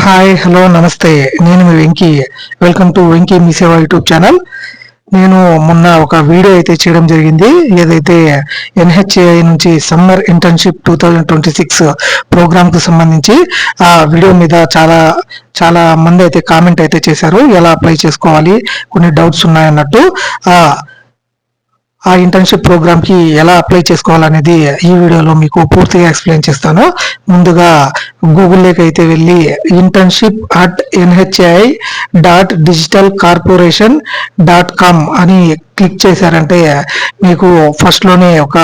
Hi, hello, నమస్తే. నేను మీ Venky. Welcome to Venky మీ సేవ యూట్యూబ్ ఛానల్. నేను మొన్న ఒక వీడియో అయితే చేయడం జరిగింది. ఏదైతే ఎన్హెచ్ఏఐ నుంచి సమ్మర్ ఇంటర్న్షిప్ 2026 ప్రోగ్రామ్కి సంబంధించి ఆ వీడియో మీద చాలా చాలా మంది అయితే కామెంట్ అయితే చేశారు. ఎలా అప్లై చేసుకోవాలి, కొన్ని డౌట్స్ ఉన్నాయన్నట్టు. ఆ ఇంటర్న్షిప్ ప్రోగ్రామ్ కి ఎలా అప్లై చేసుకోవాలనేది ఈ వీడియోలో మీకు పూర్తిగా ఎక్స్ప్లెయిన్ చేస్తాను. ముందుగా గూగుల్లోకి అయితే వెళ్ళి internship@nhai.digitalcorporation.com అని క్లిక్ చేశారంటే మీకు ఫస్ట్ లోనే ఒక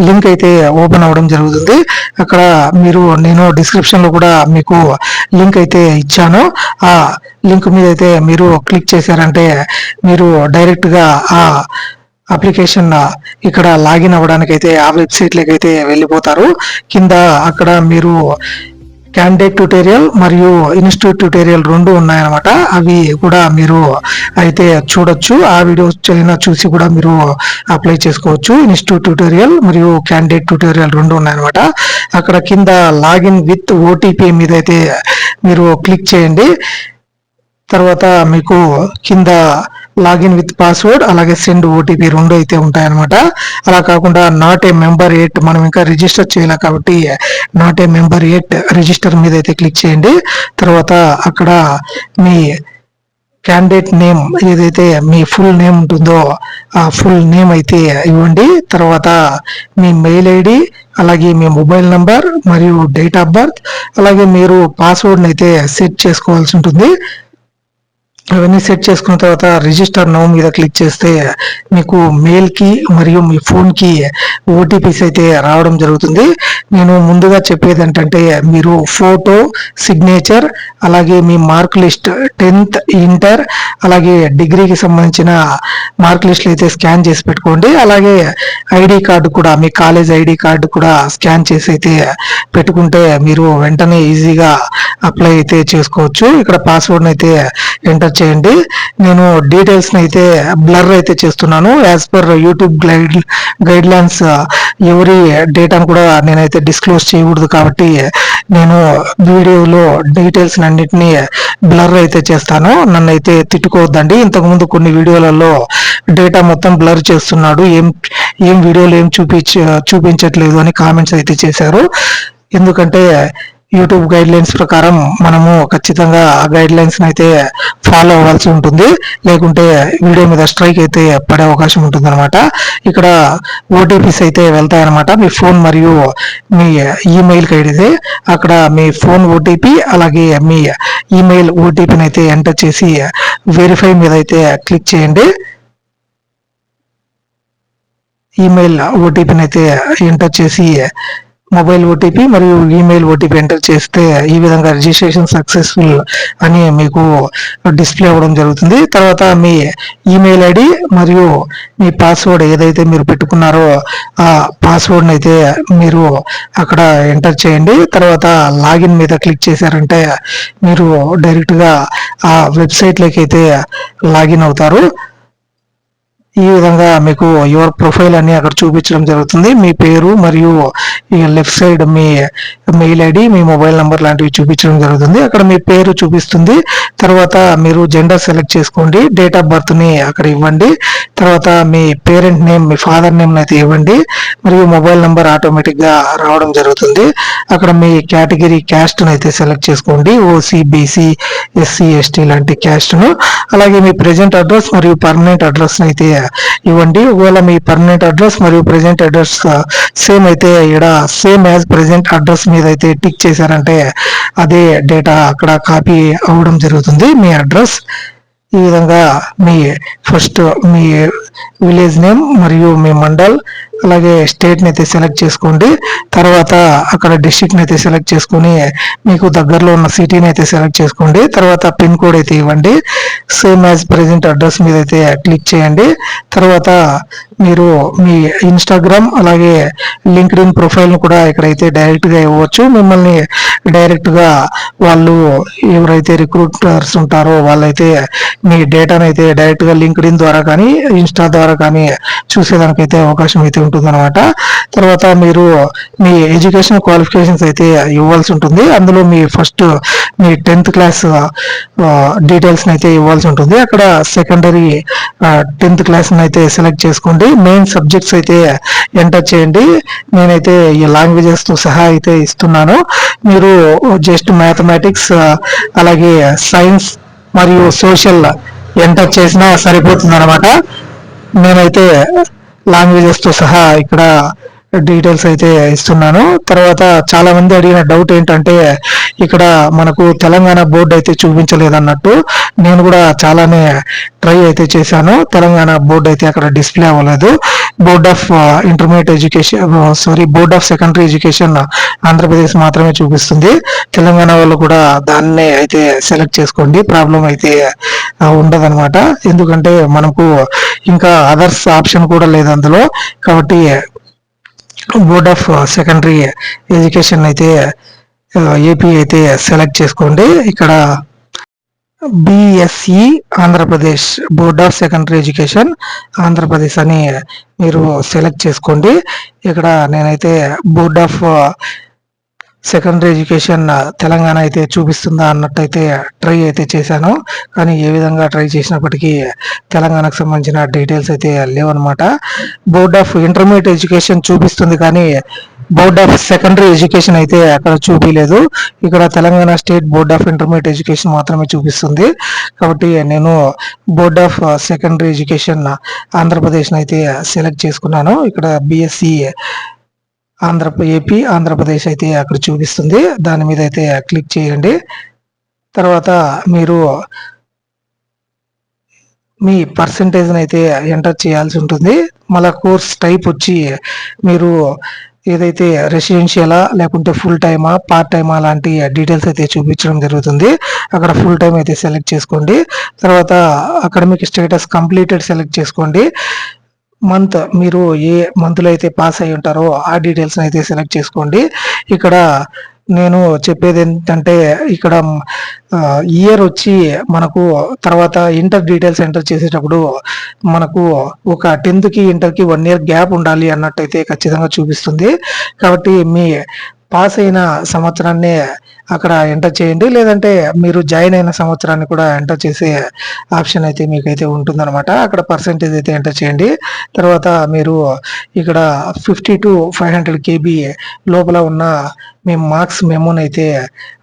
లింక్ అయితే ఓపెన్ అవ్వడం జరుగుతుంది. అక్కడ నేను డిస్క్రిప్షన్ లో కూడా మీకు లింక్ అయితే ఇచ్చాను. ఆ లింక్ మీద అయితే మీరు క్లిక్ చేశారంటే మీరు డైరెక్ట్ గా ఆ అప్లికేషన్ ఇక్కడ లాగిన్ అవ్వడానికి అయితే ఆ వెబ్సైట్లోకి అయితే వెళ్ళిపోతారు. కింద అక్కడ మీరు క్యాండిడేట్ ట్యూటోరియల్ మరియు ఇన్స్టిట్యూట్ ట్యూటోరియల్ రెండు ఉన్నాయన్నమాట. అవి కూడా మీరు అయితే చూడొచ్చు. ఆ వీడియోస్ చూసి కూడా మీరు అప్లై చేసుకోవచ్చు. ఇన్స్టిట్యూట్ ట్యూటోరియల్ మరియు క్యాండిడేట్ ట్యూటోరియల్ రెండు ఉన్నాయన్నమాట. అక్కడ కింద లాగిన్ విత్ ఓటీపీ మీద అయితే మీరు క్లిక్ చేయండి. తర్వాత మీకు కింద లాగిన్ విత్ పాస్వర్డ్ అలాగే సెండ్ ఓటీపీ రెండు అయితే ఉంటాయన్నమాట. అలా కాకుండా నాట్ ఏ మెంబర్ ఎట్, మనం ఇంకా రిజిస్టర్ చేయలే కాబట్టి not a member at register మీద అయితే క్లిక్ చేయండి. తర్వాత అక్కడ మీ క్యాండిడేట్ నేమ్ ఏదైతే మీ ఫుల్ నేమ్ ఉంటుందో ఆ ఫుల్ నేమ్ అయితే ఇవ్వండి. తర్వాత మీ మెయిల్ ఐడి అలాగే మీ మొబైల్ నంబర్ మరియు డేట్ ఆఫ్ బర్త్ అలాగే మీరు పాస్వర్డ్ని అయితే సెట్ చేసుకోవాల్సి ఉంటుంది. అవన్నీ సెట్ చేసుకున్న తర్వాత రిజిస్టర్ నౌ మీద క్లిక్ చేస్తే మీకు మెయిల్కి మరియు మీ ఫోన్కి ఓటీపీస్ అయితే రావడం జరుగుతుంది. నేను ముందుగా చెప్పేది ఏంటంటే మీరు ఫోటో, సిగ్నేచర్ అలాగే మీ మార్క్ లిస్ట్ 10th ఇంటర్ అలాగే డిగ్రీకి సంబంధించిన మార్క్ లిస్ట్లు అయితే స్కాన్ చేసి పెట్టుకోండి. అలాగే ఐడి కార్డు కూడా, మీ కాలేజ్ ఐడి కార్డు కూడా స్కాన్ చేసి అయితే పెట్టుకుంటే మీరు వెంటనే ఈజీగా అప్లై అయితే చేసుకోవచ్చు. ఇక్కడ పాస్వర్డ్ని అయితే ఎంటర్ చేయండి. నేను డీటెయిల్స్ అయితే బ్లర్ అయితే చేస్తున్నాను. As per YouTube guide lines ఎవరి డేటాను కూడా నేనైతే డిస్క్లోజ్ చేయకూడదు కాబట్టి నేను వీడియోలో డీటెయిల్స్ అన్నిటినీ బ్లర్ అయితే చేస్తాను. నన్ను అయితే తిట్టుకోవద్దండి. ఇంతకుముందు కొన్ని వీడియోలలో డేటా మొత్తం బ్లర్ చేస్తున్నాడు, ఏం వీడియోలు ఏం చూపించట్లేదు అని కామెంట్స్ అయితే చేశారు. ఎందుకంటే యూట్యూబ్ గైడ్ లైన్స్ ప్రకారం మనము ఖచ్చితంగా ఆ గైడ్ లైన్స్ అయితే ఫాలో అవ్వాల్సి ఉంటుంది. లేకుంటే వీడియో మీద స్ట్రైక్ అయితే పడే అవకాశం ఉంటుంది అనమాట. ఇక్కడ ఓటీపీస్ అయితే వెళ్తాయన్నమాట. మీ ఫోన్ మరియు మీ ఈమెయిల్కి అయితే అక్కడ మీ ఫోన్ ఓటీపీ అలాగే మీ ఈమెయిల్ ఓటీపీని అయితే ఎంటర్ చేసి వెరిఫై మీద అయితే క్లిక్ చేయండి. ఈమెయిల్ ఓటీపీని అయితే ఎంటర్ చేసి మొబైల్ ఓటీపీ మరియు ఈమెయిల్ ఓటీపీ ఎంటర్ చేస్తే ఈ విధంగా రిజిస్ట్రేషన్ సక్సెస్ఫుల్ అని మీకు డిస్ప్లే అవ్వడం జరుగుతుంది. తర్వాత మీ ఈమెయిల్ ఐడి మరియు మీ పాస్వర్డ్ ఏదైతే మీరు పెట్టుకున్నారో ఆ పాస్వర్డ్ని అయితే మీరు అక్కడ ఎంటర్ చేయండి. తర్వాత లాగిన్ మీద క్లిక్ చేశారంటే మీరు డైరెక్ట్గా ఆ వెబ్సైట్లోకి అయితే లాగిన్ అవుతారు. ఈ విధంగా మీకు యువర్ ప్రొఫైల్ అని అక్కడ చూపించడం జరుగుతుంది. మీ పేరు మరియు లెఫ్ట్ సైడ్ మీ మెయిల్ ఐడి, మీ మొబైల్ నంబర్ లాంటివి చూపించడం జరుగుతుంది. అక్కడ మీ పేరు చూపిస్తుంది. తర్వాత మీరు జెండర్ సెలెక్ట్ చేసుకోండి. డేట్ ఆఫ్ బర్త్ని అక్కడ ఇవ్వండి. తర్వాత మీ పేరెంట్ నేమ్, మీ ఫాదర్ నేమ్ అయితే ఇవ్వండి. మరియు మొబైల్ నంబర్ ఆటోమేటిక్గా రావడం జరుగుతుంది. అక్కడ మీ కేటగిరీ క్యాస్ట్ను అయితే సెలెక్ట్ చేసుకోండి. ఓసీ, బీసీ, ఎస్సీ, ఎస్టీ లాంటి క్యాస్ట్ను. అలాగే మీ ప్రెజెంట్ అడ్రస్ మరియు పర్మనెంట్ అడ్రస్ అయితే ఇవ్వండి. ఒకవేళ మీ పర్మనెంట్ అడ్రస్ మరియు ప్రెజెంట్ అడ్రస్ సేమ్ అయితే ఇక్కడ సేమ్ యాజ్ ప్రెజెంట్ అడ్రస్ మీద అయితే టిక్ చేశారంటే అదే డేటా అక్కడ కాపీ అవ్వడం జరుగుతుంది. మీ అడ్రస్ ఈ విధంగా మీ ఫస్ట్ మీ విలేజ్ నేమ్ మరియు మీ మండల్ అలాగే స్టేట్ని అయితే సెలెక్ట్ చేసుకోండి. తర్వాత అక్కడ డిస్ట్రిక్ట్ని అయితే సెలెక్ట్ చేసుకొని మీకు దగ్గరలో ఉన్న సిటీని అయితే సెలెక్ట్ చేసుకోండి. తర్వాత పిన్ కోడ్ అయితే ఇవ్వండి. సేమ్ యాజ్ ప్రెజెంట్ అడ్రస్ మీద అయితే క్లిక్ చేయండి. తర్వాత మీరు మీ ఇన్స్టాగ్రామ్ అలాగే లింక్డ్ఇన్ ప్రొఫైల్ను కూడా ఇక్కడైతే డైరెక్ట్గా ఇవ్వచ్చు. మిమ్మల్ని డైరెక్ట్గా వాళ్ళు ఎవరైతే రిక్రూటర్స్ ఉంటారో వాళ్ళైతే మీ డేటాను అయితే డైరెక్ట్గా లింక్డ్ఇన్ ద్వారా కానీ ఇన్స్టా ద్వారా కానీ చూసేదానికైతే అవకాశం అయితే ఉంటుందన్నమాట. తర్వాత మీరు మీ ఎడ్యుకేషన్ క్వాలిఫికేషన్స్ అయితే ఇవ్వాల్సి ఉంటుంది. అందులో మీ ఫస్ట్ మీ 10th క్లాస్ డీటెయిల్స్ని అయితే ఇవ్వాల్సి ఉంటుంది. అక్కడ సెకండరీ 10th క్లాస్ని అయితే సెలెక్ట్ చేసుకోండి. మెయిన్ సబ్జెక్ట్స్ అయితే ఎంటర్ చేయండి. నేనైతే ఈ లాంగ్వేజెస్తో సహా అయితే ఇస్తున్నాను. మీరు జస్ట్ మ్యాథమెటిక్స్ అలాగే సైన్స్ మరియు సోషల్ ఎంటర్ చేసినా సరిపోతుంది అనమాట. నేనైతే లాంగ్వేజెస్తో సహా ఇక్కడ డీటెయిల్స్ అయితే ఇస్తున్నాను. తర్వాత చాలా మంది అడిగిన డౌట్ ఏంటంటే ఇక్కడ మనకు తెలంగాణ బోర్డు అయితే చూపించలేదన్నట్టు. నేను కూడా చాలానే ట్రై అయితే చేశాను. తెలంగాణ బోర్డు అయితే అక్కడ డిస్ప్లే అవ్వలేదు. Board of intermediate education board of secondary education Andhra Pradesh మాత్రమే చూపిస్తుంది. తెలంగాణ వాళ్ళు కూడా దాన్నే అయితే సెలెక్ట్ చేసుకోండి, ప్రాబ్లం అయితే ఉండదన్నమాట. ఎందుకంటే మనకు ఇంకా అదర్స్ ఆప్షన్ కూడా లేదు అందులో. కాబట్టి బోర్డ్ ఆఫ్ సెకండరీ ఎడ్యుకేషన్ అయితే ఏపీ అయితే సెలెక్ట్ చేసుకోండి. ఇక్కడ BSE Andhra Pradesh board of secondary education Andhra Pradesh అని మీరు సెలెక్ట్ చేసుకోండి. ఇక్కడ నేనైతే board of secondary education Telangana అయితే చూపిస్తుందా అన్నట్టయితే ట్రై అయితే చేశాను. కానీ ఏ విధంగా ట్రై చేసినప్పటికీ తెలంగాణకు సంబంధించిన డీటెయిల్స్ అయితే లేవన్నమాట. బోర్డ్ ఆఫ్ ఇంటర్మీడియట్ ఎడ్యుకేషన్ చూపిస్తుంది కానీ బోర్డ్ ఆఫ్ సెకండరీ ఎడ్యుకేషన్ అయితే అక్కడ చూపించలేదు. ఇక్కడ Telangana state board of intermediate education మాత్రమే చూపిస్తుంది. కాబట్టి నేను board of secondary education Andhra Pradesh అయితే సెలెక్ట్ చేసుకున్నాను. ఇక్కడ బిఎస్సి ఏపీ ఆంధ్రప్రదేశ్ అయితే అక్కడ చూపిస్తుంది. దాని మీద అయితే క్లిక్ చేయండి. తర్వాత మీరు మీ పర్సంటేజ్ని అయితే ఎంటర్ చేయాల్సి ఉంటుంది. మళ్ళీ కోర్స్ టైప్ వచ్చి మీరు ఏదైతే రెసిడెన్షియలా లేకుంటే ఫుల్ టైమా పార్ట్ టైమా లాంటి డీటెయిల్స్ అయితే చూపించడం జరుగుతుంది. అక్కడ ఫుల్ టైం అయితే సెలెక్ట్ చేసుకోండి. తర్వాత అకాడమిక్ స్టేటస్ కంప్లీటెడ్ సెలెక్ట్ చేసుకోండి. మంత్ మీరు ఏ మంత్లో అయితే పాస్ అయి ఉంటారో ఆ డీటెయిల్స్ని అయితే సెలెక్ట్ చేసుకోండి. ఇక్కడ నేను చెప్పేది ఏంటంటే ఇక్కడ ఇయర్ వచ్చి మనకు తర్వాత ఇంటర్ డీటెయిల్స్ ఎంటర్ చేసేటప్పుడు మనకు ఒక 10th ఇంటర్కి 1 year గ్యాప్ ఉండాలి అన్నట్టయితే ఖచ్చితంగా చూపిస్తుంది. కాబట్టి మీ పాస్ అయిన సంవత్సరాన్ని అక్కడ ఎంటర్ చేయండి. లేదంటే మీరు జాయిన్ అయిన సంవత్సరాన్ని కూడా ఎంటర్ చేసే ఆప్షన్ అయితే మీకైతే ఉంటుందన్నమాట. అక్కడ పర్సెంటేజ్ అయితే ఎంటర్ చేయండి. తర్వాత మీరు ఇక్కడ 50 to 500 KB లోపల ఉన్న మీ మార్క్స్ మెమోని అయితే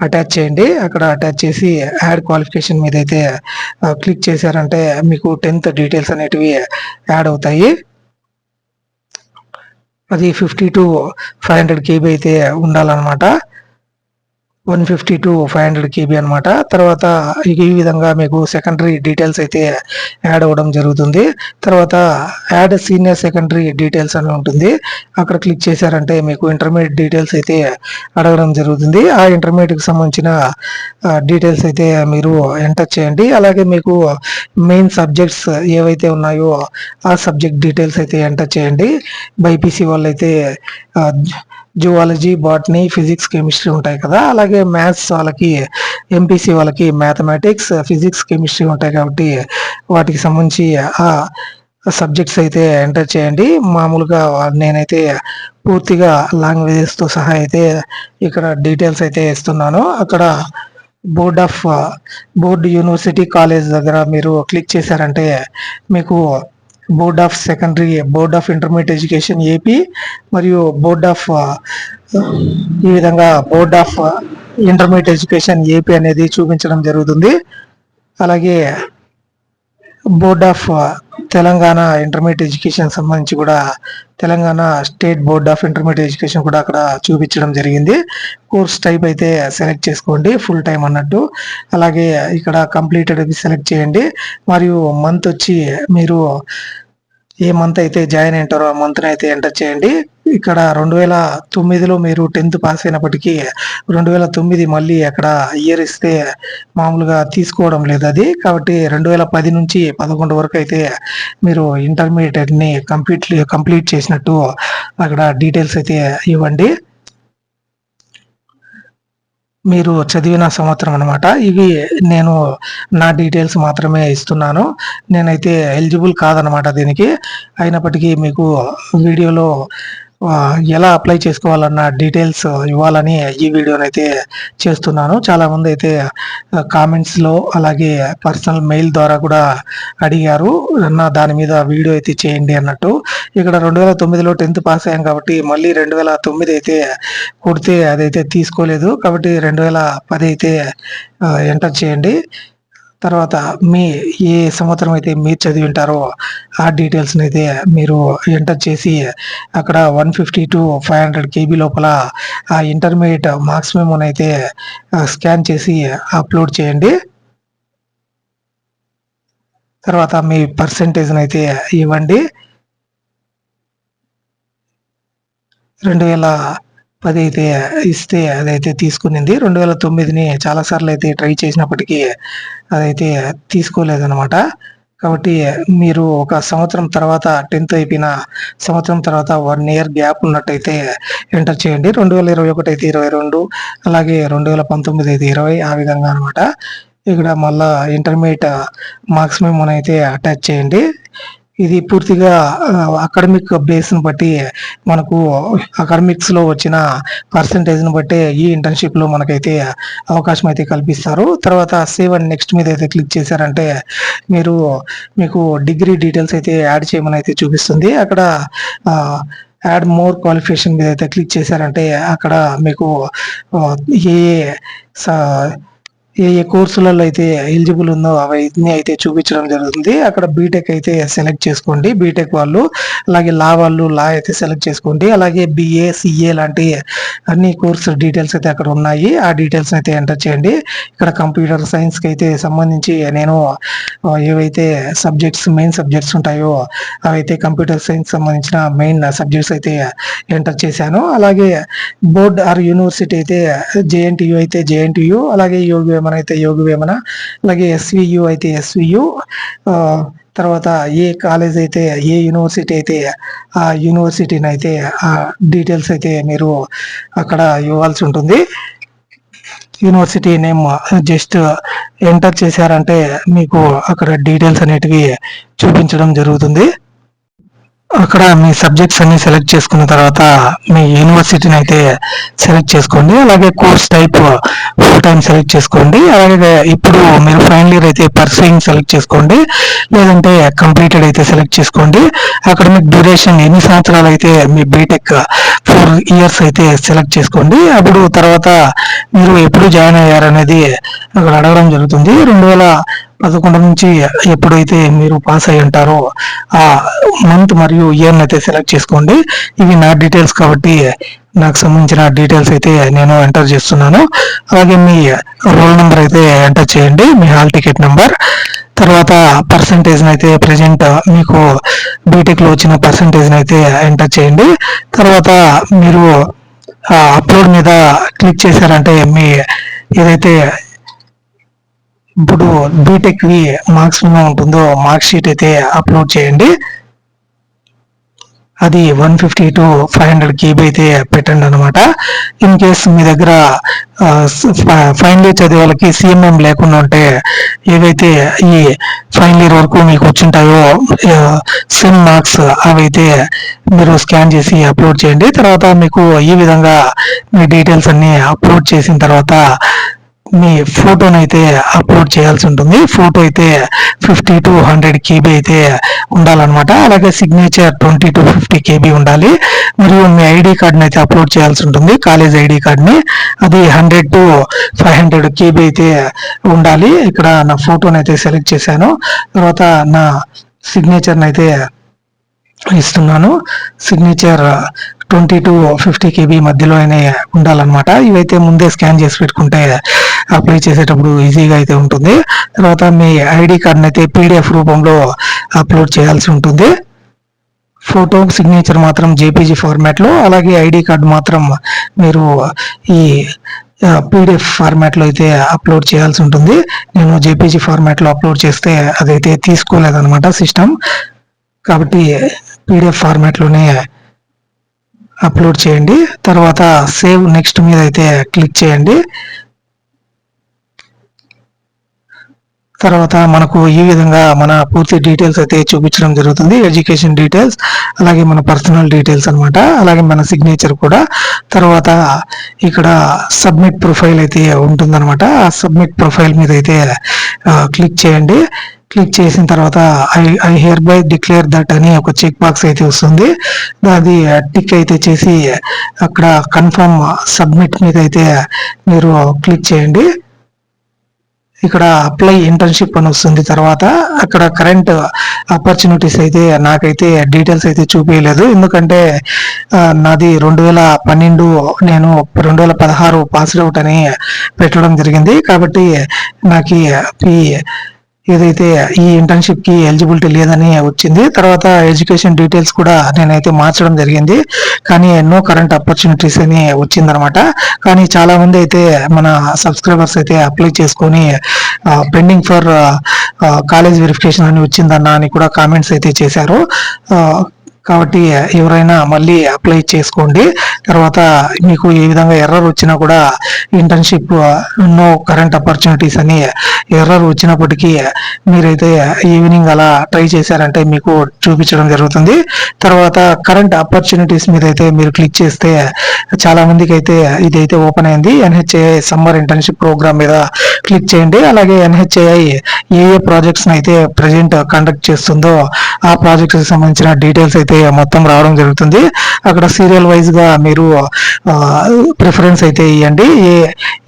అటాచ్ చేయండి. అక్కడ అటాచ్ చేసి యాడ్ క్వాలిఫికేషన్ మీద అయితే క్లిక్ చేశారంటే మీకు 10th డీటెయిల్స్ అనేటివి యాడ్ అవుతాయి. అది 50 to 500 KB అయితే ఉండాలన్నమాట. 150 to 500 KB అనమాట. తర్వాత ఈ విధంగా మీకు సెకండరీ డీటెయిల్స్ అయితే యాడ్ అవ్వడం జరుగుతుంది. తర్వాత యాడ్ సీనియర్ సెకండరీ డీటెయిల్స్ అని ఉంటుంది. అక్కడ క్లిక్ చేశారంటే మీకు ఇంటర్మీడియట్ డీటెయిల్స్ అయితే అడగడం జరుగుతుంది. ఆ ఇంటర్మీడియట్కి సంబంధించిన డీటెయిల్స్ అయితే మీరు ఎంటర్ చేయండి. అలాగే మీకు మెయిన్ సబ్జెక్ట్స్ ఏవైతే ఉన్నాయో ఆ సబ్జెక్ట్ డీటెయిల్స్ అయితే ఎంటర్ చేయండి. బైపీసీ వాళ్ళు అయితే జువాలజీ, బాటనీ, ఫిజిక్స్, కెమిస్ట్రీ ఉంటాయి కదా. అలాగే మ్యాథ్స్ వాళ్ళకి, ఎంపీసీ వాళ్ళకి మ్యాథమెటిక్స్, ఫిజిక్స్, కెమిస్ట్రీ ఉంటాయి. కాబట్టి వాటికి సంబంధించి ఆ సబ్జెక్ట్స్ అయితే ఎంటర్ చేయండి. మామూలుగా నేనైతే పూర్తిగా లాంగ్వేజెస్తో సహా అయితే ఇక్కడ డీటెయిల్స్ అయితే ఇస్తున్నాను. అక్కడ బోర్డ్ యూనివర్సిటీ కాలేజ్ దగ్గర మీరు క్లిక్ చేశారంటే మీకు board of secondary, board of intermediate education AP మరియు బోర్డ్ ఆఫ్ ఈ విధంగా board of intermediate education AP అనేది చూపించడం జరుగుతుంది. అలాగే board of Telangana intermediate education సంబంధించి కూడా Telangana state board of intermediate education కూడా అక్కడ చూపించడం జరిగింది. కోర్స్ టైప్ అయితే సెలెక్ట్ చేసుకోండి, ఫుల్ టైం అన్నట్టు. అలాగే ఇక్కడ కంప్లీటెడ్ సెలెక్ట్ చేయండి. మరియు మంత్ వచ్చి మీరు ఏ మంత్ అయితే జాయిన్ అయింటారో ఆ మంత్ని అయితే ఎంటర్ చేయండి. ఇక్కడ 2009లో మీరు 10th పాస్ అయినప్పటికీ 2009 మళ్ళీ అక్కడ ఇయర్ ఇస్తే మామూలుగా తీసుకోవడం లేదు అది. కాబట్టి 2010 నుంచి 11 వరకు అయితే మీరు ఇంటర్మీడియట్ని కంప్లీట్ చేసినట్టు అక్కడ డీటెయిల్స్ అయితే ఇవ్వండి. మీరు చదివిన సంవత్సరం అనమాట. ఇవి నేను నా డీటెయిల్స్ మాత్రమే ఇస్తున్నాను. నేనైతే ఎలిజిబుల్ కాదనమాట దీనికి. అయినప్పటికీ మీకు వీడియోలో ఎలా అప్లై చేసుకోవాలన్న డీటెయిల్స్ ఇవ్వాలని ఈ వీడియోనైతే చేస్తున్నాను. చాలామందైతే కామెంట్స్‌లో అలాగే పర్సనల్ మెయిల్ ద్వారా కూడా అడిగారు. దాని మీద వీడియో అయితే చేయండి అన్నట్టు. ఇక్కడ 2009లో 10థ్ పాస్ అయ్యాం కాబట్టి మళ్ళీ 2009 అయితే కొడితే అదైతే తీసుకోలేదు. కాబట్టి 2010 అయితే ఎంటర్ చేయండి. తర్వాత ఏ సంవత్సరం అయితే మీరు చదివి ఉంటారో ఆ డీటెయిల్స్‌ని అయితే మీరు ఎంటర్ చేసి అక్కడ 150-500 కేబీ లోపల ఆ ఇంటర్మీడియేట్ మార్క్స్ మెమోనైతే స్కాన్ చేసి అప్లోడ్ చేయండి. తర్వాత మీ పర్సెంటేజ్‌నైతే ఇవ్వండి. 2010 అయితే ఇస్తే అదైతే తీసుకునింది. 2009ని చాలా సార్లు అయితే ట్రై చేసినప్పటికీ అదైతే తీసుకోలేదనమాట. కాబట్టి మీరు ఒక సంవత్సరం తర్వాత 10థ్ అయిపోయిన సంవత్సరం తర్వాత 1 ఇయర్ గ్యాప్ ఉన్నట్టయితే ఎంటర్ చేయండి. 2021 అయితే 22, అలాగే 2019 అయితే 20 ఆ విధంగా అనమాట. ఇక్కడ మళ్ళా ఇంటర్మీడియేట్ మార్క్స్ మెమోనైతే అటాచ్ చేయండి. ఇది పూర్తిగా అకాడమిక్ బేస్‌ని బట్టి మనకు అకాడమిక్స్‌లో వచ్చిన పర్సెంటేజ్‌ని బట్టే ఈ ఇంటర్న్‌షిప్‌లో మనకైతే అవకాశం అయితే కల్పిస్తారు. తర్వాత సేవ్ అండ్ నెక్స్ట్ మీద అయితే క్లిక్ చేశారంటే మీకు డిగ్రీ డీటెయిల్స్ అయితే యాడ్ చేయమని అయితే చూపిస్తుంది. అక్కడ యాడ్ మోర్ క్వాలిఫికేషన్ మీద అయితే క్లిక్ చేశారంటే అక్కడ మీకు ఏ ఏ స ఏ కోర్సులలో అయితే ఎలిజిబుల్ ఉందో అవన్నీ అయితే చూపించడం జరుగుతుంది. అక్కడ బీటెక్ అయితే సెలెక్ట్ చేసుకోండి. బీటెక్ వాళ్ళు, అలాగే వాళ్ళు లా అయితే సెలెక్ట్ చేసుకోండి. అలాగే బీఏ, సీఏ లాంటి అన్ని కోర్స్ డీటెయిల్స్ అయితే అక్కడ ఉన్నాయి. ఆ డీటెయిల్స్ అయితే ఎంటర్ చేయండి. ఇక్కడ కంప్యూటర్ సైన్స్‌కి అయితే సంబంధించి నేను ఏవైతే మెయిన్ సబ్జెక్ట్స్ ఉంటాయో అవైతే కంప్యూటర్ సైన్స్ సంబంధించిన మెయిన్ సబ్జెక్ట్స్ అయితే ఎంటర్ చేశాను. అలాగే బోర్డ్ ఆర్ యూనివర్సిటీ అయితే జేఎన్టీయూ అయితే జేఎన్టీయూ, అలాగే యోగి వేమన అయితే యోగి వేమన, అలాగే ఎస్వియు అయితే ఎస్వియు, తర్వాత ఏ కాలేజ్ అయితే ఏ యూనివర్సిటీ అయితే ఆ యూనివర్సిటీని అయితే ఆ డీటెయిల్స్ అయితే మీరు అక్కడ ఇవ్వాల్సి ఉంటుంది. యూనివర్సిటీ నేమ్ జస్ట్ ఎంటర్ చేశారంటే మీకు అక్కడ డీటెయిల్స్ అనేటివి చూపించడం జరుగుతుంది. అక్కడ మీ సబ్జెక్ట్స్ అన్ని సెలెక్ట్ చేసుకున్న తర్వాత మీ యూనివర్సిటీని అయితే సెలెక్ట్ చేసుకోండి. అలాగే course type full time select చేసుకోండి. అలాగే ఇప్పుడు మీరు ఫైనల్ ఇయర్ అయితే పర్సూయింగ్ సెలెక్ట్ చేసుకోండి, లేదంటే కంప్లీటెడ్ అయితే సెలెక్ట్ చేసుకోండి. అకాడమిక్ డ్యూరేషన్ ఎన్ని సంవత్సరాలు అయితే మీ బీటెక్ 4 ఇయర్స్ అయితే సెలెక్ట్ చేసుకోండి. అప్పుడు తర్వాత మీరు ఎప్పుడు జాయిన్ అయ్యారనేది అక్కడ అడగడం జరుగుతుంది. 2011 నుంచి ఎప్పుడైతే మీరు పాస్ అయి ఉంటారో ఆ మంత్ మరియు ఇయర్ని అయితే సెలెక్ట్ చేసుకోండి. ఇవి నా డీటెయిల్స్ కాబట్టి నాకు సంబంధించిన డీటెయిల్స్ అయితే నేను ఎంటర్ చేస్తున్నాను. అలాగే మీ రోల్ నెంబర్ అయితే ఎంటర్ చేయండి, మీ హాల్ టికెట్ నెంబర్. తర్వాత పర్సంటేజ్ని అయితే ప్రజెంట్ మీకు బీటెక్లో వచ్చిన పర్సంటేజ్ని అయితే ఎంటర్ చేయండి. తర్వాత మీరు అప్లోడ్ మీద క్లిక్ చేశారంటే మీ ఏదైతే ఇప్పుడు బీటెక్‌వి మార్క్స్ ఉంటుందో మార్క్ షీట్ అయితే అప్లోడ్ చేయండి. అది 150-500 కేబీ అయితే పెట్టండి అనమాట. ఇన్ కేస్ మీ దగ్గర ఫైనల్ ఇయర్ చదివే వాళ్ళకి సిఎంఎం లేకుండా ఉంటే ఏవైతే ఈ ఫైనల్ ఇయర్ వరకు మీకు వచ్చింటాయో సెమ్ మార్క్స్ అవైతే మీరు స్కాన్ చేసి అప్లోడ్ చేయండి. తర్వాత మీకు ఈ విధంగా మీ డీటెయిల్స్ అన్ని అప్లోడ్ చేసిన తర్వాత మీ ఫోటోనైతే అప్లోడ్ చేయాల్సి ఉంటుంది. ఫోటో అయితే 50-100 కేబీ అయితే ఉండాలన్నమాట. అలాగే సిగ్నేచర్ 20-50 కేబీ ఉండాలి. మరియు మీ ఐడి కార్డ్ని అయితే అప్లోడ్ చేయాల్సి ఉంటుంది, కాలేజ్ ఐడి కార్డ్ని. అది 100-500 కేబీ అయితే ఉండాలి. ఇక్కడ నా ఫోటోని అయితే సెలెక్ట్ చేశాను. తర్వాత నా సిగ్నేచర్ని అయితే ఇస్తున్నాను. సిగ్నేచర్ 20-50 కేబీ మధ్యలోనే ఉండాలన్నమాట. ఇవైతే ముందే స్కాన్ చేసి పెట్టుకుంటే అప్లై చేసేటప్పుడు ఈజీగా అయితే ఉంటుంది. తర్వాత మీ ఐడి కార్డ్ని అయితే పీడిఎఫ్ రూపంలో అప్లోడ్ చేయాల్సి ఉంటుంది. ఫోటో సిగ్నేచర్ మాత్రం జేపీజీ ఫార్మాట్లో, అలాగే ఐడి కార్డు మాత్రం మీరు ఈ పీడిఎఫ్ ఫార్మాట్లో అయితే అప్లోడ్ చేయాల్సి ఉంటుంది. నేను జేపీజీ ఫార్మాట్లో అప్లోడ్ చేస్తే అదైతే తీసుకోలేదన్నమాట సిస్టమ్. కాబట్టి పీడిఎఫ్ ఫార్మాట్లోనే అప్లోడ్ చేయండి. తర్వాత సేవ్ నెక్స్ట్ మీద అయితే క్లిక్ చేయండి. తర్వాత మనకు ఈ విధంగా మన పూర్తి డీటెయిల్స్ అయితే చూపించడం జరుగుతుంది. ఎడ్యుకేషన్ డీటెయిల్స్, అలాగే మన పర్సనల్ డీటెయిల్స్ అన్నమాట, అలాగే మన సిగ్నేచర్ కూడా. తర్వాత ఇక్కడ సబ్మిట్ ప్రొఫైల్ అయితే ఉంటుందన్నమాట. ఆ సబ్మిట్ ప్రొఫైల్ మీద అయితే క్లిక్ చేయండి. క్లిక్ చేసిన తర్వాత I here by declare that అని ఒక చెక్ బాక్స్ అయితే వస్తుంది. అది టిక్ అయితే చేసి అక్కడ కన్ఫర్మ్ సబ్మిట్ మీద అయితే మీరు క్లిక్ చేయండి. ఇక్కడ అప్లై ఇంటర్న్షిప్ అని వస్తుంది. తర్వాత అక్కడ కరెంట్ ఆపర్చునిటీస్ అయితే నాకైతే డీటెయిల్స్ అయితే చూపించలేదు, ఎందుకంటే నాది 2012, నేను 2016 పాస్డ్ అవుట్ అని పెట్టడం జరిగింది. కాబట్టి నాకు ఈ ఏదైతే ఈ ఇంటర్న్షిప్ కి ఎలిజిబిలిటీ లేదని వచ్చింది. తర్వాత ఎడ్యుకేషన్ డీటెయిల్స్ కూడా నేనైతే మార్చడం జరిగింది, కానీ ఎన్నో కరెంట్ ఆపర్చునిటీస్ అని వచ్చిందనమాట. కానీ చాలా మంది అయితే మన సబ్స్క్రైబర్స్ అయితే అప్లై చేసుకొని పెండింగ్ ఫర్ కాలేజ్ వెరిఫికేషన్ అని వచ్చిందన్న అని కూడా కామెంట్స్ అయితే చేశారు. కాబట్టి ఎవరైనా మళ్ళీ అప్లై చేసుకోండి. తర్వాత మీకు ఏ విధంగా ఎర్రర్ వచ్చినా కూడా ఇంటర్న్షిప్ నో కరెంట్ ఆపర్చునిటీస్ అని ఎర్రర్ వచ్చినప్పటికీ మీరైతే ఈవినింగ్ అలా ట్రై చేశారంటే మీకు చూపించడం జరుగుతుంది. తర్వాత కరెంట్ ఆపర్చునిటీస్ మీద అయితే మీరు క్లిక్ చేస్తే చాలా మందికి అయితే ఇదైతే ఓపెన్ అయింది. ఎన్హెచ్ఏఐ సమ్మర్ ఇంటర్న్షిప్ ప్రోగ్రామ్ మీద క్లిక్ చేయండి. అలాగే ఎన్హెచ్ఏఐ ఏ ప్రాజెక్ట్స్ అయితే ప్రజెంట్ కండక్ట్ చేస్తుందో ఆ ప్రాజెక్ట్స్ కి సంబంధించిన డీటెయిల్స్ అయితే మొత్తం రావడం జరుగుతుంది. అక్కడ సీరియల్ వైజ్ గా మీరు ప్రిఫరెన్స్ అయితే ఇవ్వండి.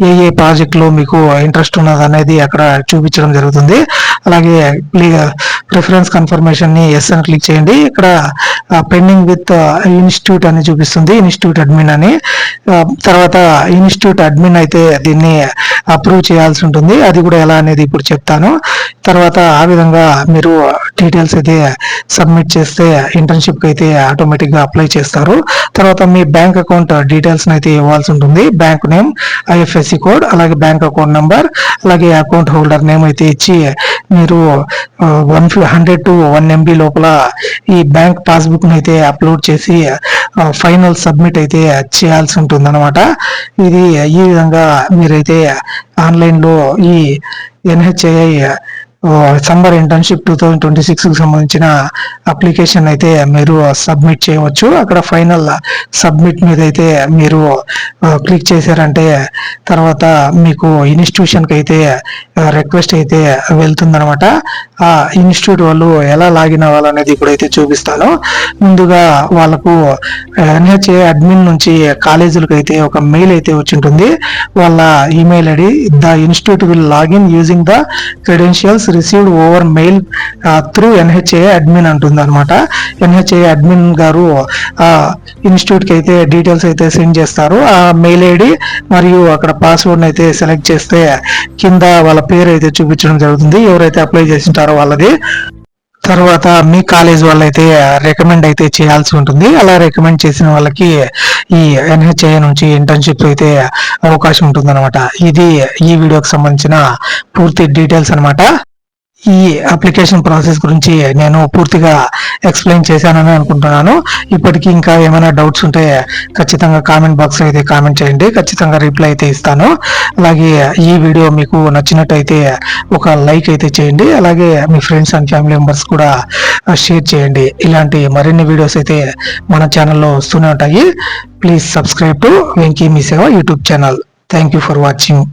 ఏ ప్రాజెక్ట్ లో మీకు ఇంట్రెస్ట్ ఉన్నది అనేది అక్కడ చూపించడం జరుగుతుంది. అలాగే ప్రిఫరెన్స్ కన్ఫర్మేషన్ ని ఎస్ అని క్లిక్ చేయండి. ఇక్కడ పెండింగ్ విత్ ఇన్స్టిట్యూట్ అని చూపిస్తుంది, ఇన్స్టిట్యూట్ అడ్మిన్ అని. తర్వాత ఇన్స్టిట్యూట్ అడ్మిన్ అయితే దీన్ని అప్రూవ్ చేయాల్సి ఉంటుంది. అది కూడా ఎలా అనేది ఇప్పుడు చెప్తాను. తర్వాత ఆ విధంగా మీరు డీటెయిల్స్ అయితే సబ్మిట్ చేస్తే ఇంటర్న్షిప్ కి అయితే ఆటోమేటిక్ గా అప్లై చేస్తారు. తర్వాత మీ బ్యాంక్ అకౌంట్ డీటెయిల్స్ అయితే ఇవ్వాల్సి ఉంటుంది. బ్యాంక్ నేమ్, ఐఎఫ్ఎస్సి కోడ్, అలాగే బ్యాంక్ అకౌంట్ నెంబర్, అలాగే అకౌంట్ హోల్డర్ నేమ్ అయితే ఇచ్చి మీరు 100 to 1 MB లోపల ఈ బ్యాంక్ పాస్బుక్ అయితే అప్లోడ్ చేసి ఫైనల్ సబ్మిట్ అయితే చేయాల్సి ఉంటుంది అనమాట. ఇది ఈ విధంగా మీరైతే ఆన్లైన్ లో ఈ ఎన్హెచ్ఐ సమ్మర్ ఇంటర్న్షిప్ 2026 కి సంబంధించిన అప్లికేషన్ అయితే మీరు సబ్మిట్ చేయవచ్చు. అక్కడ ఫైనల్ సబ్మిట్ మీద అయితే మీరు క్లిక్ చేశారంటే తర్వాత మీకు ఇన్స్టిట్యూషన్ కి అయితే రిక్వెస్ట్ అయితే వెళ్తుందనమాట. ఆ ఇన్స్టిట్యూట్ వాళ్ళు ఎలా లాగిన్ అవ్వాలనేది ఇప్పుడైతే చూపిస్తాను. ముందుగా వాళ్ళకు ఎన్హెచ్ఏ అడ్మిన్ నుంచి కాలేజీలకు అయితే ఒక మెయిల్ అయితే వచ్చి ఉంటుంది. వాళ్ళ email ID the institute will login using the credentials received over mail through NHA admin అంటుంది అనమాట. ఎన్హెచ్ఏ అడ్మిన్ గారు ఆ ఇన్స్టిట్యూట్ కి అయితే డీటెయిల్స్ అయితే సెండ్ చేస్తారు. ఆ మెయిల్ ఐడి మరియు అక్కడ పాస్వర్డ్ అయితే సెలెక్ట్ చేస్తే కింద వాళ్ళ పేరు అయితే చూపించడం జరుగుతుంది, ఎవరైతే అప్లై చేసింటారో వాళ్ళది. తర్వాత మీ కాలేజ్ వాళ్ళైతే రికమెండ్ అయితే చేయాల్సి ఉంటుంది. అలా రికమెండ్ చేసిన వాళ్ళకి ఈ ఎన్హెచ్ఐ నుంచి ఇంటర్న్షిప్ అయితే అవకాశం ఉంటుంది అనమాట. ఇది ఈ వీడియోకి సంబంధించిన పూర్తి డీటెయిల్స్ అనమాట. ఈ అప్లికేషన్ ప్రాసెస్ గురించి నేను పూర్తిగా ఎక్స్ప్లెయిన్ చేశానని అనుకుంటున్నాను. ఇప్పటికీ ఇంకా ఏమైనా డౌట్స్ ఉంటే ఖచ్చితంగా కామెంట్ బాక్స్ అయితే కామెంట్ చేయండి, ఖచ్చితంగా రిప్లై అయితే ఇస్తాను. అలాగే ఈ వీడియో మీకు నచ్చినట్టయితే ఒక లైక్ అయితే చేయండి. అలాగే మీ ఫ్రెండ్స్ అండ్ ఫ్యామిలీ మెంబర్స్ కూడా షేర్ చేయండి. ఇలాంటి మరిన్ని వీడియోస్ అయితే మన ఛానల్లో వస్తూనే ఉంటాయి. ప్లీజ్ సబ్స్క్రైబ్ టు వెంకీ మీ సేవ YouTube channel. Thank you for watching.